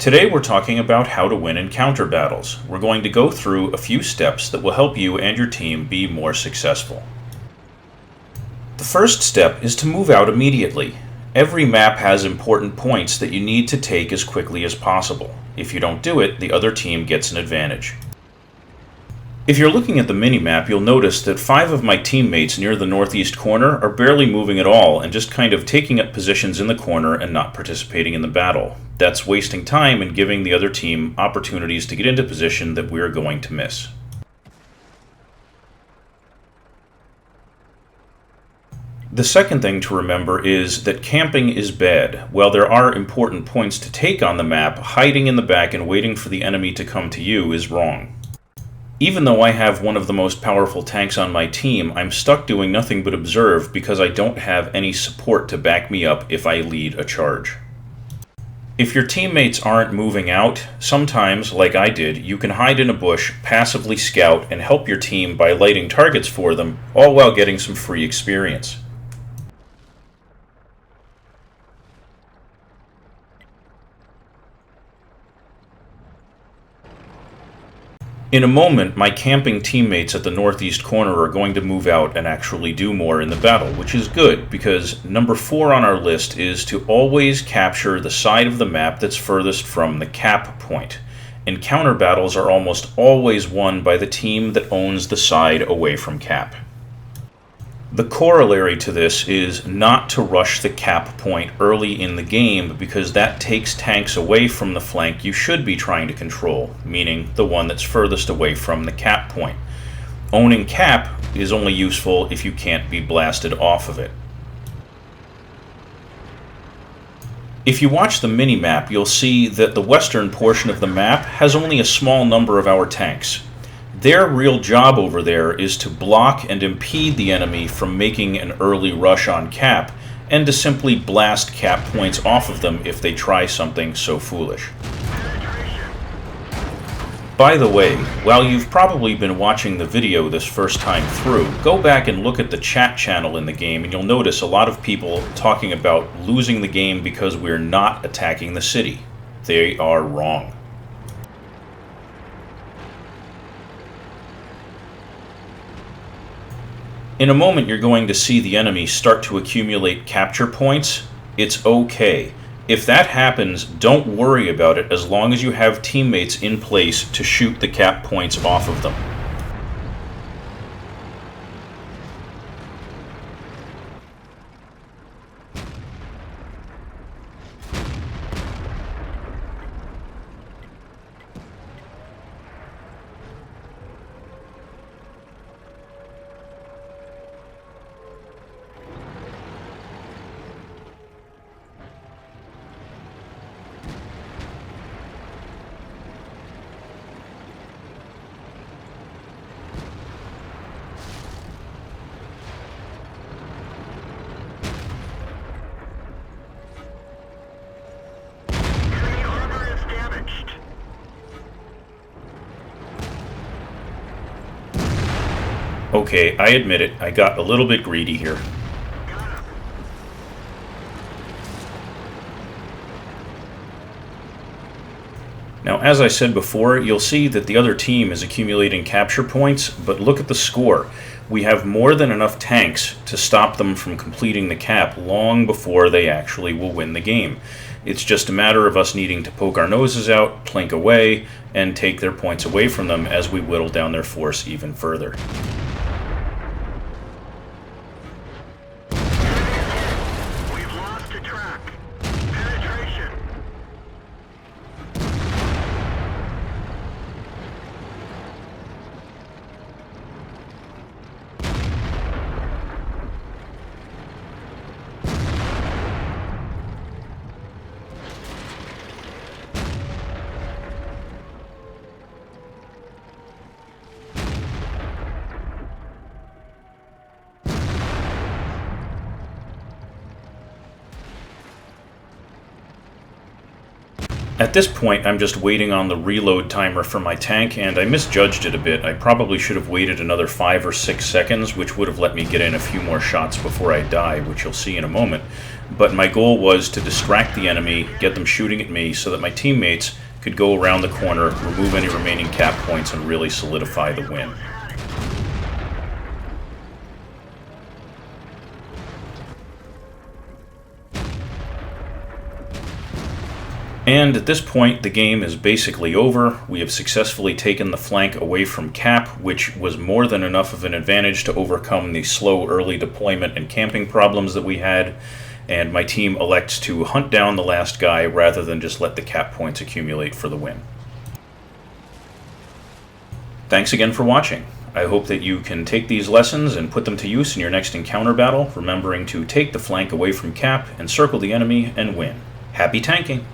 Today we're talking about how to win encounter battles. We're going to go through a few steps that will help you and your team be more successful. The first step is to move out immediately. Every map has important points that you need to take as quickly as possible. If you don't do it, the other team gets an advantage. If you're looking at the mini-map, you'll notice that 5 of my teammates near the northeast corner are barely moving at all and just kind of taking up positions in the corner and not participating in the battle. That's wasting time and giving the other team opportunities to get into position that we're going to miss. The second thing to remember is that camping is bad. While there are important points to take on the map, hiding in the back and waiting for the enemy to come to you is wrong. Even though I have one of the most powerful tanks on my team, I'm stuck doing nothing but observe because I don't have any support to back me up if I lead a charge. If your teammates aren't moving out, sometimes, like I did, you can hide in a bush, passively scout, and help your team by lighting targets for them, all while getting some free experience. In a moment, my camping teammates at the northeast corner are going to move out and actually do more in the battle, which is good, because number 4 on our list is to always capture the side of the map that's furthest from the cap point. Encounter battles are almost always won by the team that owns the side away from cap. The corollary to this is not to rush the cap point early in the game, because that takes tanks away from the flank you should be trying to control, meaning the one that's furthest away from the cap point. Owning cap is only useful if you can't be blasted off of it. If you watch the mini-map, you'll see that the western portion of the map has only a small number of our tanks. Their real job over there is to block and impede the enemy from making an early rush on cap, and to simply blast cap points off of them if they try something so foolish. By the way, while you've probably been watching the video this first time through, go back and look at the chat channel in the game and you'll notice a lot of people talking about losing the game because we're not attacking the city. They are wrong. In a moment, you're going to see the enemy start to accumulate capture points. It's okay. If that happens, don't worry about it as long as you have teammates in place to shoot the cap points off of them. Okay, I admit it, I got a little bit greedy here. Now, as I said before, you'll see that the other team is accumulating capture points, but look at the score. We have more than enough tanks to stop them from completing the cap long before they actually will win the game. It's just a matter of us needing to poke our noses out, plink away, and take their points away from them as we whittle down their force even further. At this point, I'm just waiting on the reload timer for my tank, and I misjudged it a bit. I probably should have waited another 5 or 6 seconds, which would have let me get in a few more shots before I die, which you'll see in a moment. But my goal was to distract the enemy, get them shooting at me, so that my teammates could go around the corner, remove any remaining cap points, and really solidify the win. And at this point, the game is basically over. We have successfully taken the flank away from Cap, which was more than enough of an advantage to overcome the slow early deployment and camping problems that we had. And my team elects to hunt down the last guy rather than just let the Cap points accumulate for the win. Thanks again for watching. I hope that you can take these lessons and put them to use in your next encounter battle, remembering to take the flank away from Cap, encircle the enemy, and win. Happy tanking!